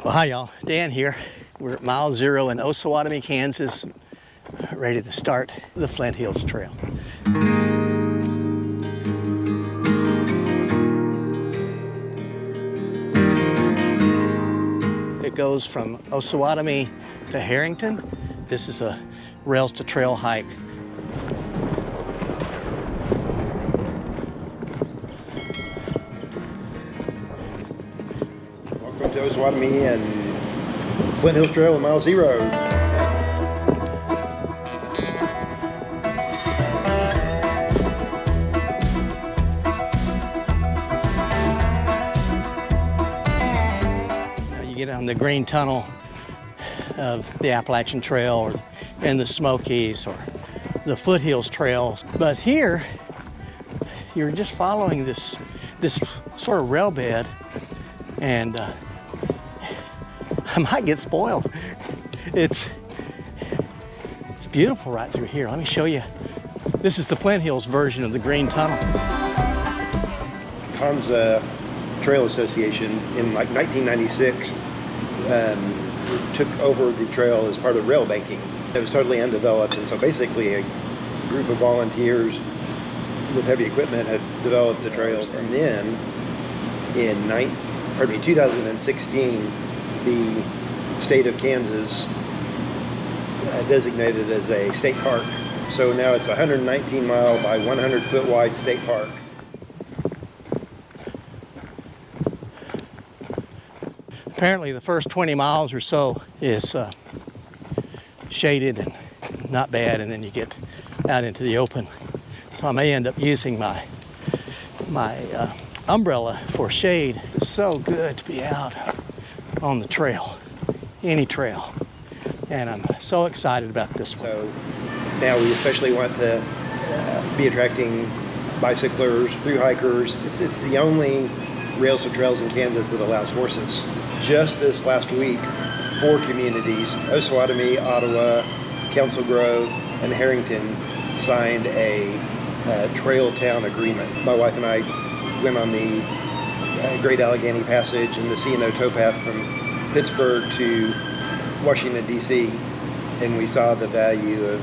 Well, hi y'all, Dan here. We're at mile 0 in Osowatomie, Kansas, ready to start the Flint Hills Trail. It goes from Osawatomie to Harrington. This is a rails to trail hike. Welcome to Osowatomie and Flint Hills Trail at mile 0. You get on the green tunnel of the Appalachian Trail or in the Smokies or the Foothills Trail. But here, you're just following this sort of rail bed, and I might get spoiled. It's beautiful right through here. Let me show you. This is the Flint Hills version of the green tunnel. Kansas Trail Association in like 1996 took over the trail as part of rail banking. It was totally undeveloped, and so basically a group of volunteers with heavy equipment had developed the trail. And then in 2016, the state of Kansas designated as a state park. So now it's a 119 mile by 100 foot wide state park. Apparently the first 20 miles or so is shaded and not bad, and then you get out into the open. So I may end up using my umbrella for shade. It's so good to be out on the trail, any trail, and I'm so excited about this one. So now we especially want to be attracting bicyclers, thru hikers. It's the only rails to trails in Kansas that allows horses. Just this last week, 4 communities, Osowatomie, Ottawa, Council Grove, and Harrington, signed a trail town agreement. My wife and I went on the Great Allegheny Passage and the C&O towpath from Pittsburgh to Washington, D.C., and we saw the value of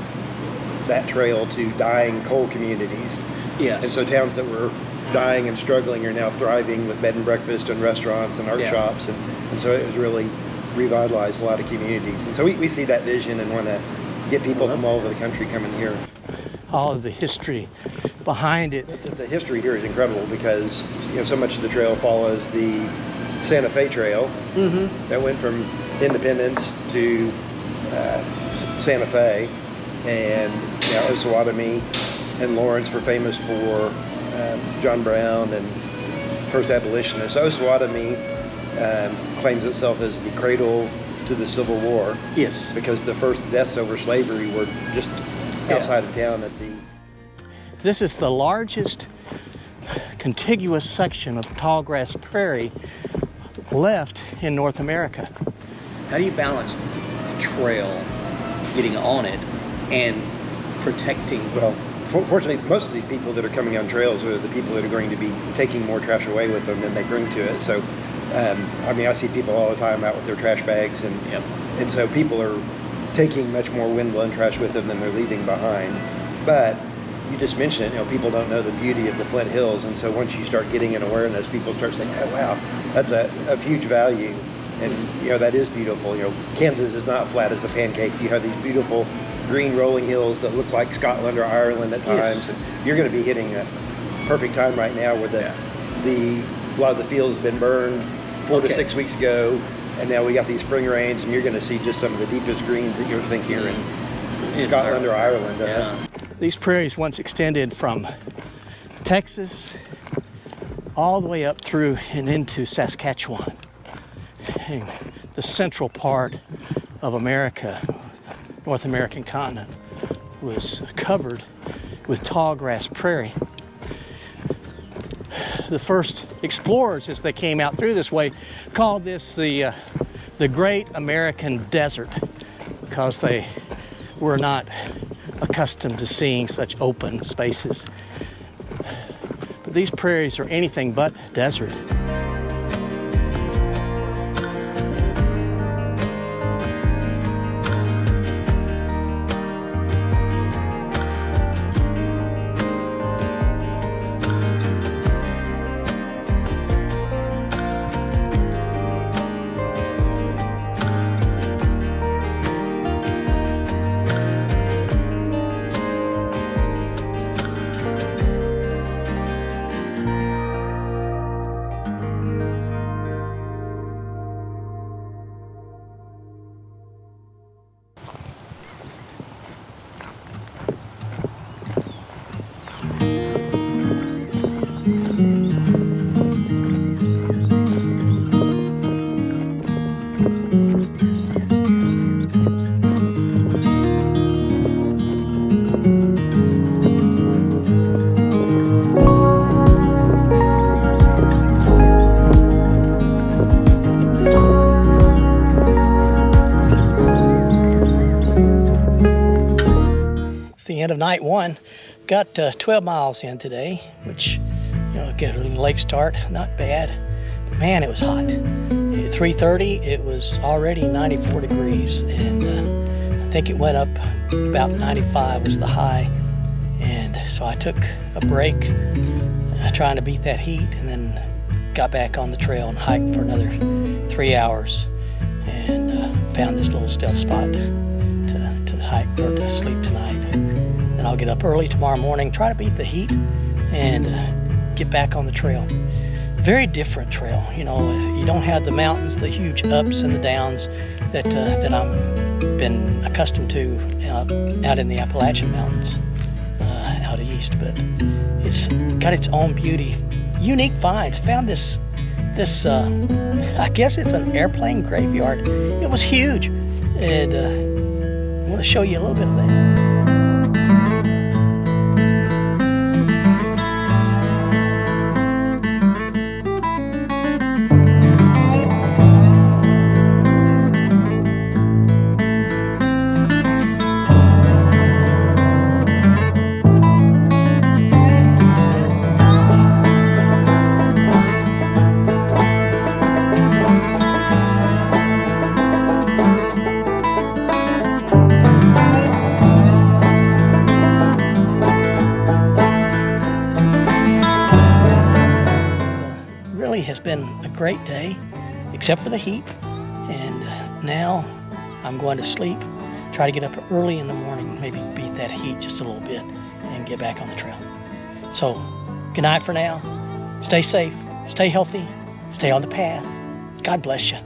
that trail to dying coal communities. Yes. And so towns that were dying and struggling are now thriving with bed and breakfast and restaurants and art shops, and so it was really revitalized a lot of communities. And so we see that vision and want to get people from all over the country coming here. All of the history behind it. The history here is incredible because so much of the trail follows the Santa Fe Trail that went from Independence to Santa Fe, and Osowatomie and Lawrence were famous for John Brown and first abolitionists. Osowatomie claims itself as the cradle to the Civil War. Yes. Because the first deaths over slavery were just outside of town at the... This is the largest contiguous section of tallgrass prairie left in North America. How do you balance the trail, getting on it, and protecting? Well, fortunately, most of these people that are coming on trails are the people that are going to be taking more trash away with them than they bring to it. So, I see people all the time out with their trash bags, and so people are taking much more wind-blown trash with them than they're leaving behind. But you just mentioned it, people don't know the beauty of the Flint Hills, and so once you start getting an awareness, people start saying, oh wow, that's a huge value, and that is beautiful. Kansas is not flat as a pancake. You have these beautiful green rolling hills that look like Scotland or Ireland at times. Yes. And you're going to be hitting a perfect time right now where a lot of the fields have been burned 4 to 6 weeks ago, and now we got these spring rains, and you're going to see just some of the deepest greens that you'll think here in Scotland or Ireland. These prairies once extended from Texas all the way up through and into Saskatchewan. And the central part of America, North American continent, was covered with tallgrass prairie. The first explorers, as they came out through this way, called this the Great American Desert, because they were not accustomed to seeing such open spaces. But these prairies are anything but desert. of night one. Got 12 miles in today, which, get a late start, not bad. But man, it was hot. At 3:30, it was already 94 degrees, and I think it went up about 95 was the high. And so I took a break, trying to beat that heat, and then got back on the trail and hiked for another 3 hours, and found this little stealth spot to hike or to sleep tonight. Then I'll get up early tomorrow morning, try to beat the heat, and get back on the trail. Very different trail. You don't have the mountains, the huge ups and the downs that I've been accustomed to out in the Appalachian Mountains out east. But it's got its own beauty. Unique finds. Found this I guess it's an airplane graveyard. It was huge, and I want to show you a little bit of that. Has been a great day, except for the heat, and now I'm going to sleep, try to get up early in the morning, maybe beat that heat just a little bit, and get back on the trail. So, good night for now. Stay safe, stay healthy, stay on the path. God bless you.